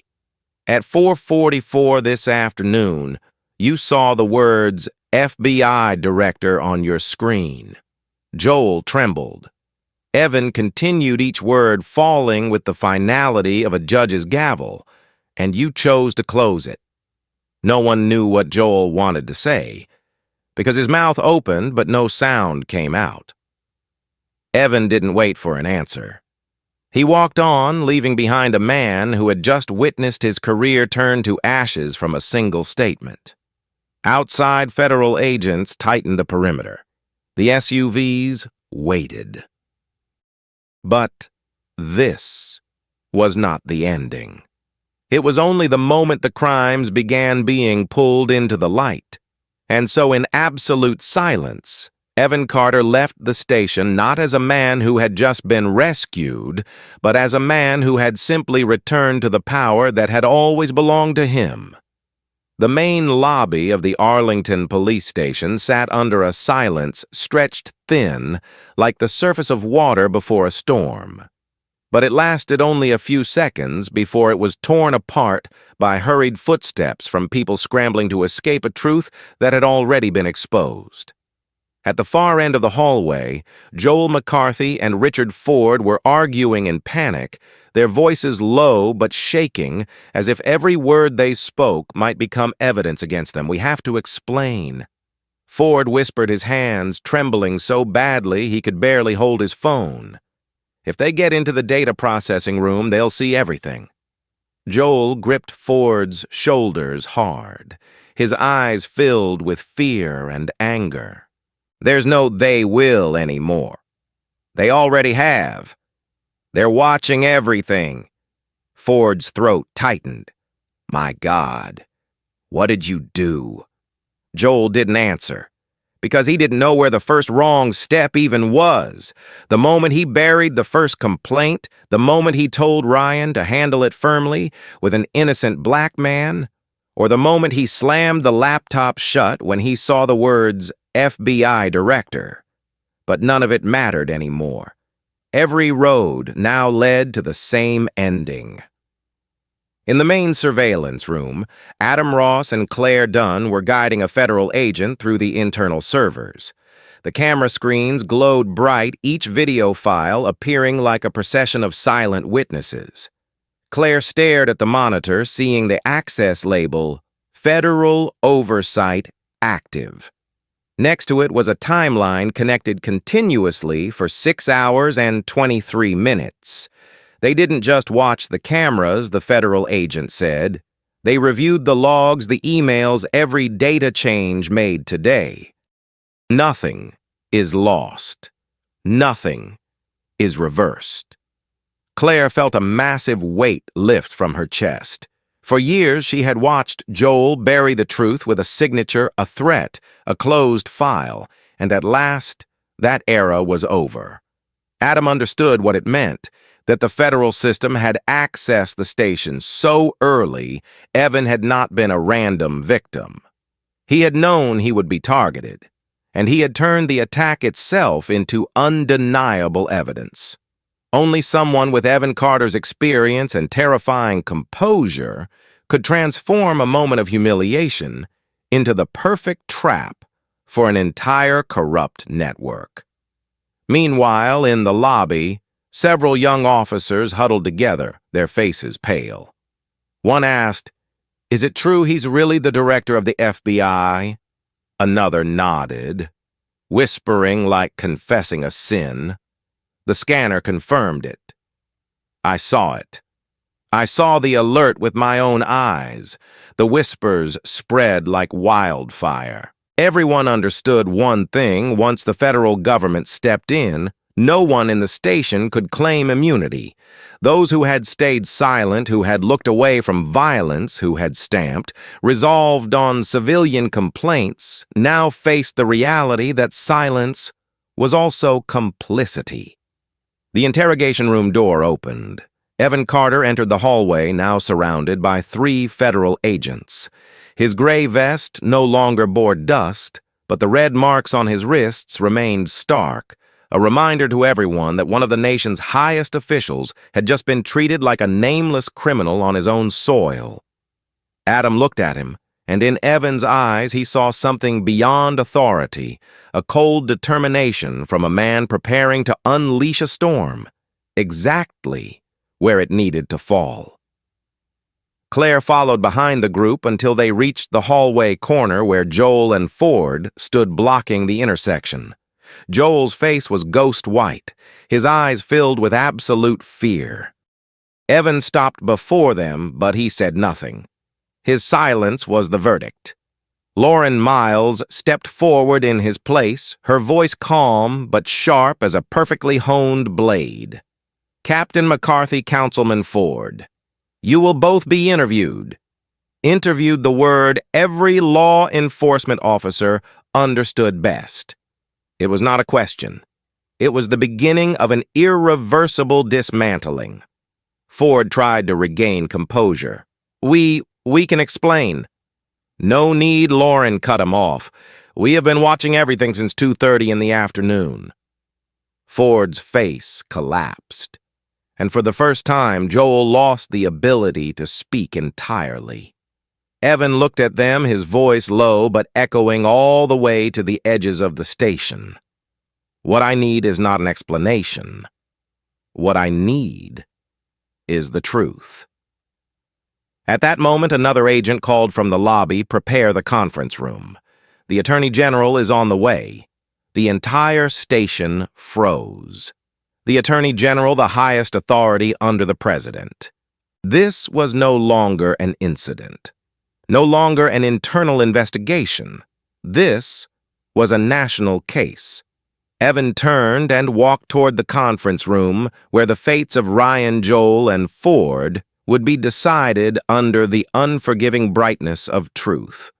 At 4:44 this afternoon, you saw the words FBI Director on your screen. Joel trembled. Evan continued, each word falling with the finality of a judge's gavel, and you chose to close it. No one knew what Joel wanted to say, because his mouth opened but no sound came out. Evan didn't wait for an answer. He walked on, leaving behind a man who had just witnessed his career turn to ashes from a single statement. Outside, federal agents tightened the perimeter. The SUVs waited. But this was not the ending. It was only the moment the crimes began being pulled into the light. And so in absolute silence, Evan Carter left the station not as a man who had just been rescued, but as a man who had simply returned to the power that had always belonged to him. The main lobby of the Arlington police station sat under a silence stretched thin like the surface of water before a storm. But it lasted only a few seconds before it was torn apart by hurried footsteps from people scrambling to escape a truth that had already been exposed. At the far end of the hallway, Joel McCarthy and Richard Ford were arguing in panic, their voices low but shaking, as if every word they spoke might become evidence against them. "We have to explain." Ford whispered, his hands trembling so badly he could barely hold his phone. "If they get into the data processing room, they'll see everything." Joel gripped Ford's shoulders hard, his eyes filled with fear and anger. "There's no they will anymore. They already have. They're watching everything." Ford's throat tightened. "My God, what did you do?" Joel didn't answer, because he didn't know where the first wrong step even was. The moment he buried the first complaint, the moment he told Ryan to handle it firmly with an innocent black man, or the moment he slammed the laptop shut when he saw the words FBI Director. But none of it mattered anymore. Every road now led to the same ending. In the main surveillance room, Adam Ross and Claire Dunn were guiding a federal agent through the internal servers. The camera screens glowed bright, each video file appearing like a procession of silent witnesses. Claire stared at the monitor, seeing the access label, Federal Oversight Active. Next to it was a timeline connected continuously for 6 hours and 23 minutes. They didn't just watch the cameras, the federal agent said. They reviewed the logs, the emails, every data change made today. Nothing is lost. Nothing is reversed. Claire felt a massive weight lift from her chest. For years, she had watched Joel bury the truth with a signature, a threat, a closed file, and at last, that era was over. Adam understood what it meant, that the federal system had accessed the station so early, Evan had not been a random victim. He had known he would be targeted, and he had turned the attack itself into undeniable evidence. Only someone with Evan Carter's experience and terrifying composure could transform a moment of humiliation into the perfect trap for an entire corrupt network. Meanwhile, in the lobby, several young officers huddled together, their faces pale. One asked, "Is it true he's really the director of the FBI?" Another nodded, whispering like confessing a sin. The scanner confirmed it. "I saw it. I saw the alert with my own eyes." The whispers spread like wildfire. Everyone understood one thing: once the federal government stepped in, no one in the station could claim immunity. Those who had stayed silent, who had looked away from violence, who had stamped, resolved on civilian complaints, now faced the reality that silence was also complicity. The interrogation room door opened. Evan Carter entered the hallway, now surrounded by 3 federal agents. His gray vest no longer bore dust, but the red marks on his wrists remained stark, a reminder to everyone that one of the nation's highest officials had just been treated like a nameless criminal on his own soil. Adam looked at him, and in Evan's eyes he saw something beyond authority, a cold determination from a man preparing to unleash a storm, exactly where it needed to fall. Claire followed behind the group until they reached the hallway corner where Joel and Ford stood blocking the intersection. Joel's face was ghost white, his eyes filled with absolute fear. Evan stopped before them, but he said nothing. His silence was the verdict. Lauren Miles stepped forward in his place, her voice calm but sharp as a perfectly honed blade. "Captain McCarthy, Councilman Ford, you will both be interviewed." Interviewed the word every law enforcement officer understood best. It was not a question. It was the beginning of an irreversible dismantling. Ford tried to regain composure. We can explain." "No need," Lauren cut him off. "We have been watching everything since 2:30 in the afternoon." Ford's face collapsed, and for the first time, Joel lost the ability to speak entirely. Evan looked at them, his voice low but echoing all the way to the edges of the station. "What I need is not an explanation. What I need is the truth." At that moment, another agent called from the lobby, "Prepare the conference room. The Attorney General is on the way." The entire station froze. The Attorney General, the highest authority under the President. This was no longer an incident. No longer an internal investigation. This was a national case. Evan turned and walked toward the conference room where the fates of Ryan, Joel, and Ford would be decided under the unforgiving brightness of truth.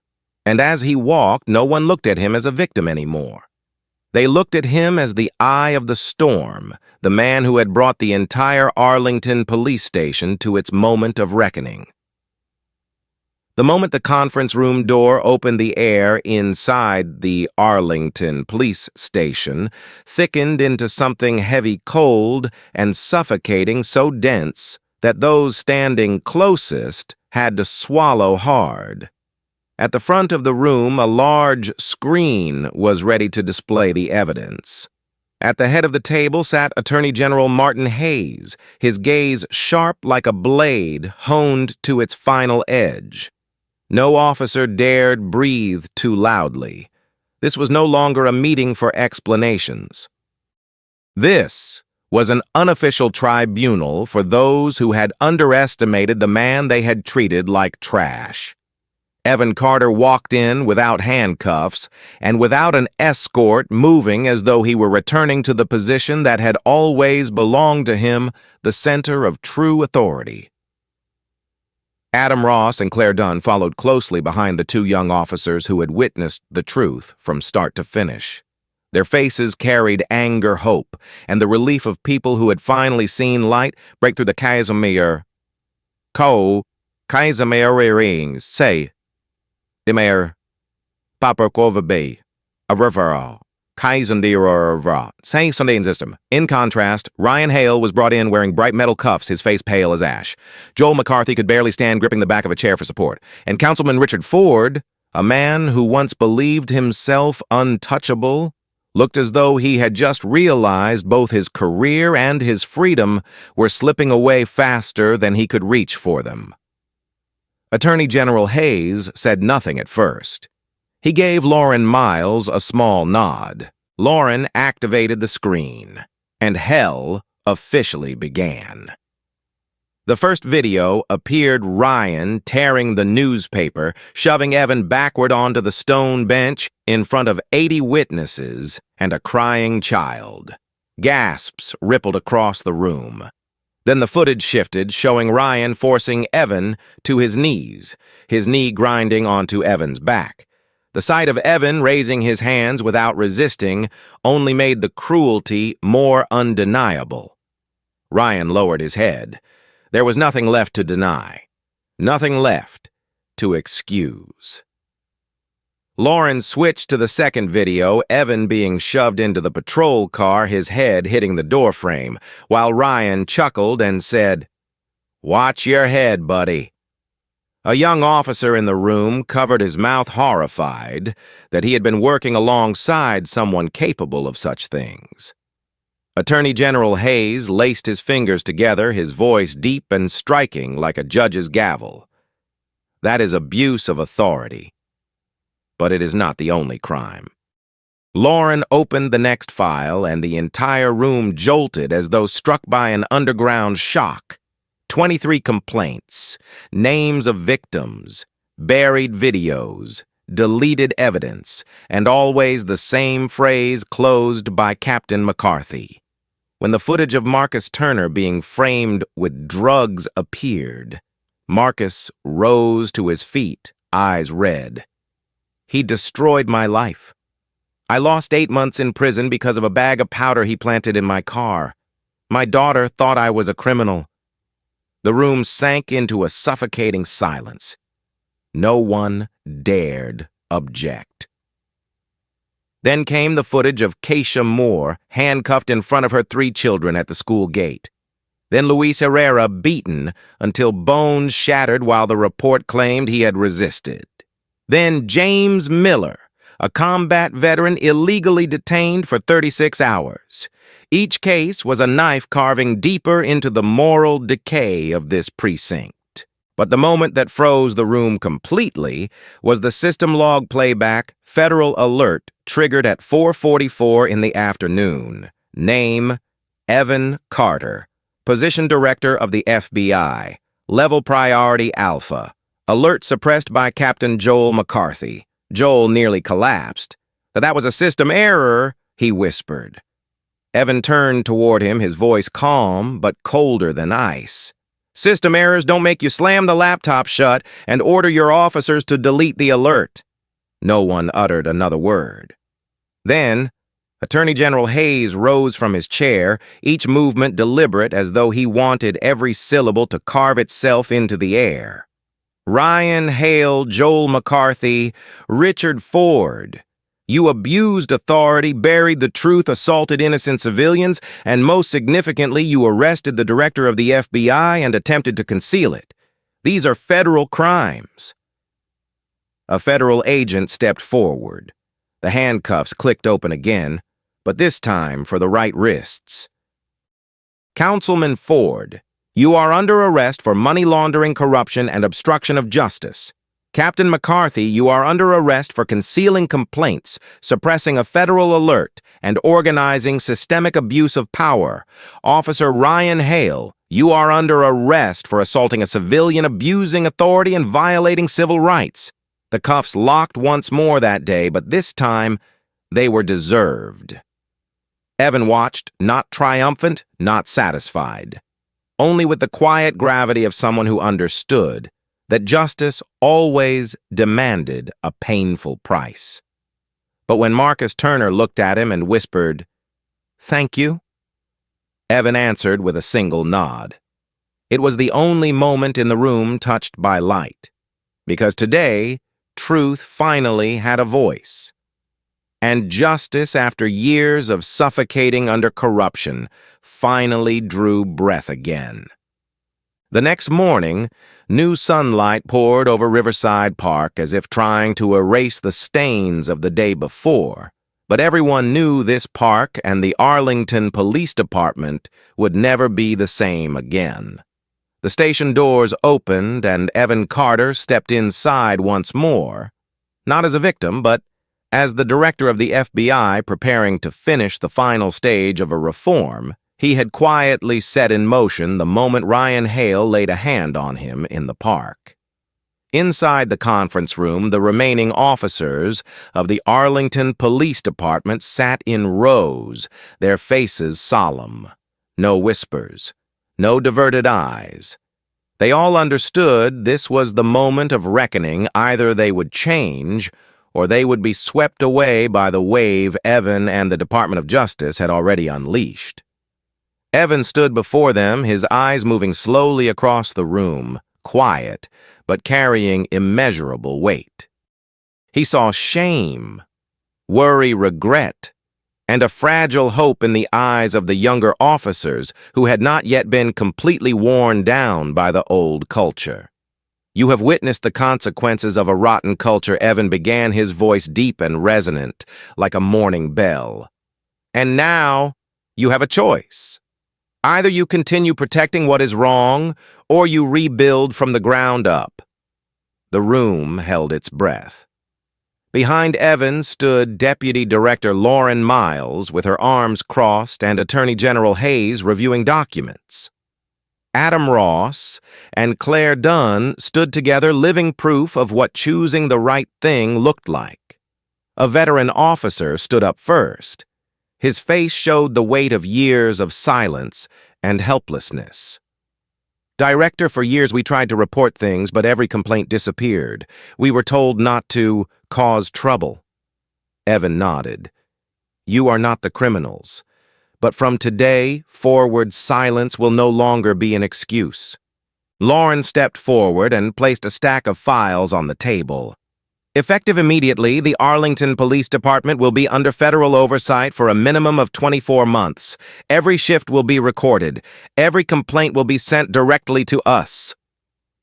And as he walked, no one looked at him as a victim anymore. They looked at him as the eye of the storm, the man who had brought the entire Arlington police station to its moment of reckoning. The moment the conference room door opened, the air inside the Arlington police station thickened into something heavy, cold, and suffocating, so dense that those standing closest had to swallow hard. At the front of the room, a large screen was ready to display the evidence. At the head of the table sat Attorney General Martin Hayes, his gaze sharp like a blade honed to its final edge. No officer dared breathe too loudly. This was no longer a meeting for explanations. This was an unofficial tribunal for those who had underestimated the man they had treated like trash. Evan Carter walked in without handcuffs and without an escort, moving as though he were returning to the position that had always belonged to him, the center of true authority. Adam Ross and Claire Dunn followed closely behind the two young officers who had witnessed the truth from start to finish. Their faces carried anger, hope, and the relief of people who had finally seen light break through the Casimir. Casimir say, Demir, Papakovabay, a river. System. In contrast, Ryan Hale was brought in wearing bright metal cuffs, his face pale as ash. Joel McCarthy could barely stand, gripping the back of a chair for support. And Councilman Richard Ford, a man who once believed himself untouchable, looked as though he had just realized both his career and his freedom were slipping away faster than he could reach for them. Attorney General Hayes said nothing at first. He gave Lauren Miles a small nod. Lauren activated the screen, and hell officially began. The first video appeared Ryan tearing the newspaper, shoving Evan backward onto the stone bench in front of 80 witnesses and a crying child. Gasps rippled across the room. Then the footage shifted, showing Ryan forcing Evan to his knees, his knee grinding onto Evan's back. The sight of Evan raising his hands without resisting only made the cruelty more undeniable. Ryan lowered his head. There was nothing left to deny. Nothing left. to excuse. Lauren switched to the second video, Evan being shoved into the patrol car, his head hitting the doorframe, while Ryan chuckled and said, "Watch your head, buddy." A young officer in the room covered his mouth, horrified that he had been working alongside someone capable of such things. Attorney General Hayes laced his fingers together, his voice deep and striking like a judge's gavel. That is abuse of authority. But it is not the only crime. Lauren opened the next file, and the entire room jolted as though struck by an underground shock. 23 complaints, names of victims, buried videos, deleted evidence, and always the same phrase closed by Captain McCarthy. When the footage of Marcus Turner being framed with drugs appeared, Marcus rose to his feet, eyes red. "He destroyed my life. I lost 8 months in prison because of a bag of powder he planted in my car. My daughter thought I was a criminal." The room sank into a suffocating silence. No one dared object. Then came the footage of Keisha Moore handcuffed in front of her 3 children at the school gate. Then Luis Herrera beaten until bones shattered while the report claimed he had resisted. Then James Miller, a combat veteran illegally detained for 36 hours. Each case was a knife carving deeper into the moral decay of this precinct. But the moment that froze the room completely was the system log playback Federal Alert triggered at 4:44 in the afternoon. Name, Evan Carter. Position Director of the FBI. Level Priority Alpha. Alert suppressed by Captain Joel McCarthy. Joel nearly collapsed. "That was a system error," he whispered. Evan turned toward him, his voice calm but colder than ice. "System errors don't make you slam the laptop shut and order your officers to delete the alert." No one uttered another word. Then, Attorney General Hayes rose from his chair, each movement deliberate as though he wanted every syllable to carve itself into the air. "Ryan Hale, Joel McCarthy, Richard Ford. You abused authority, buried the truth, assaulted innocent civilians, and most significantly, you arrested the director of the FBI and attempted to conceal it. These are federal crimes." A federal agent stepped forward. The handcuffs clicked open again, but this time for the right wrists. "Councilman Ford, you are under arrest for money laundering, corruption, and obstruction of justice. Captain McCarthy, you are under arrest for concealing complaints, suppressing a federal alert, and organizing systemic abuse of power. Officer Ryan Hale, you are under arrest for assaulting a civilian, abusing authority, and violating civil rights." The cuffs locked once more that day, but this time they were deserved. Evan watched, not triumphant, not satisfied, only with the quiet gravity of someone who understood that justice always demanded a painful price. But when Marcus Turner looked at him and whispered, "Thank you," Evan answered with a single nod. It was the only moment in the room touched by light, because today, truth finally had a voice. And justice, after years of suffocating under corruption, finally drew breath again. The next morning, new sunlight poured over Riverside Park as if trying to erase the stains of the day before. But everyone knew this park and the Arlington Police Department would never be the same again. The station doors opened and Evan Carter stepped inside once more, not as a victim, but as the director of the FBI preparing to finish the final stage of a reform he had quietly set in motion the moment Ryan Hale laid a hand on him in the park. Inside the conference room, the remaining officers of the Arlington Police Department sat in rows, their faces solemn. No whispers, no diverted eyes. They all understood this was the moment of reckoning. Either they would change, or they would be swept away by the wave Evan and the Department of Justice had already unleashed. Evan stood before them, his eyes moving slowly across the room, quiet, but carrying immeasurable weight. He saw shame, worry, regret, and a fragile hope in the eyes of the younger officers who had not yet been completely worn down by the old culture. "You have witnessed the consequences of a rotten culture," Evan began, his voice deep and resonant, like a morning bell. "And now, you have a choice. Either you continue protecting what is wrong, or you rebuild from the ground up." The room held its breath. Behind Evan stood Deputy Director Lauren Miles with her arms crossed and Attorney General Hayes reviewing documents. Adam Ross and Claire Dunn stood together, living proof of what choosing the right thing looked like. A veteran officer stood up first. His face showed the weight of years of silence and helplessness. "Director, for years we tried to report things, but every complaint disappeared. We were told not to cause trouble." Evan nodded. "You are not the criminals. But from today forward, silence will no longer be an excuse." Lauren stepped forward and placed a stack of files on the table. "Effective immediately, the Arlington Police Department will be under federal oversight for a minimum of 24 months. Every shift will be recorded. Every complaint will be sent directly to us.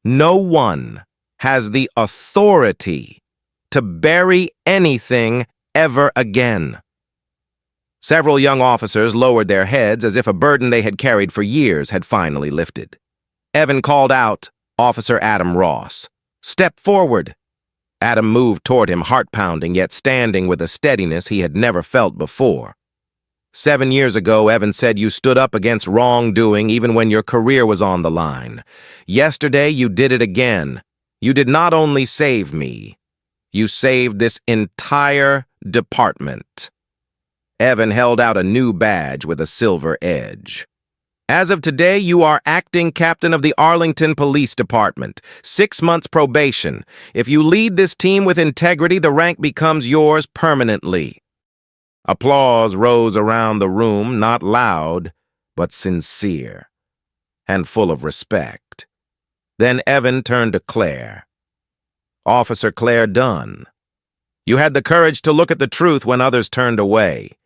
No one has the authority to bury anything ever again." Several young officers lowered their heads as if a burden they had carried for years had finally lifted. Evan called out, "Officer Adam Ross, step forward." Adam moved toward him, heart-pounding, yet standing with a steadiness he had never felt before. 7 years ago, Evan said, you stood up against wrongdoing even when your career was on the line. Yesterday, you did it again. You did not only save me, you saved this entire department. Evan held out a new badge with a silver edge. As of today, you are acting captain of the Arlington Police Department. 6 months probation. If you lead this team with integrity, the rank becomes yours permanently. Applause rose around the room, not loud, but sincere, and full of respect. Then Evan turned to Claire. Officer Claire Dunn, you had the courage to look at the truth when others turned away.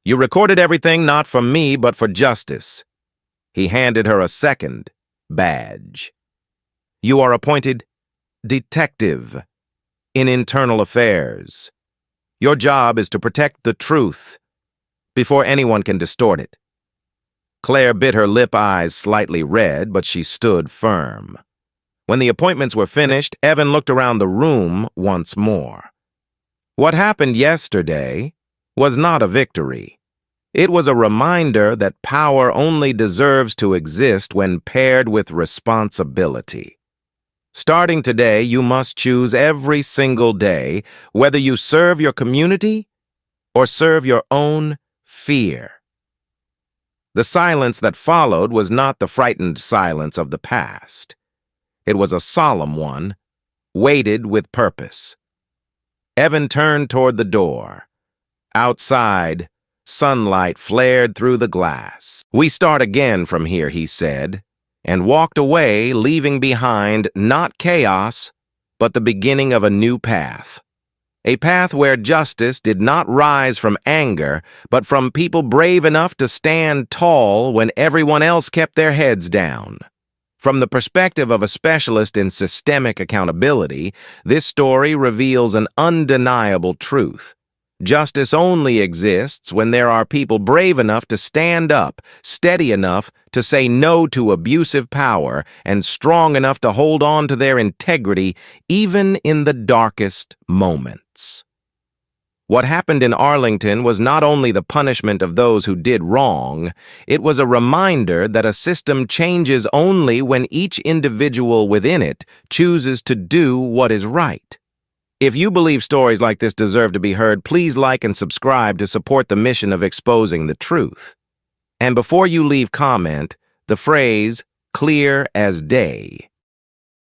You recorded everything not for me, but for justice. He handed her a second badge. You are appointed detective in internal affairs. Your job is to protect the truth before anyone can distort it. Claire bit her lip, eyes slightly red, but she stood firm. When the appointments were finished, Evan looked around the room once more. What happened yesterday was not a victory. It was a reminder that power only deserves to exist when paired with responsibility. Starting today, you must choose every single day whether you serve your community or serve your own fear. The silence that followed was not the frightened silence of the past. It was a solemn one, weighted with purpose. Evan turned toward the door. Outside, sunlight flared through the glass. We start again from here, he said, and walked away, leaving behind not chaos, but the beginning of a new path. A path where justice did not rise from anger, but from people brave enough to stand tall when everyone else kept their heads down. From the perspective of a specialist in systemic accountability, this story reveals an undeniable truth. Justice only exists when there are people brave enough to stand up, steady enough to say no to abusive power, and strong enough to hold on to their integrity even in the darkest moments. What happened in Arlington was not only the punishment of those who did wrong, it was a reminder that a system changes only when each individual within it chooses to do what is right. If you believe stories like this deserve to be heard, please like and subscribe to support the mission of exposing the truth. And before you leave, comment the phrase, "clear as day."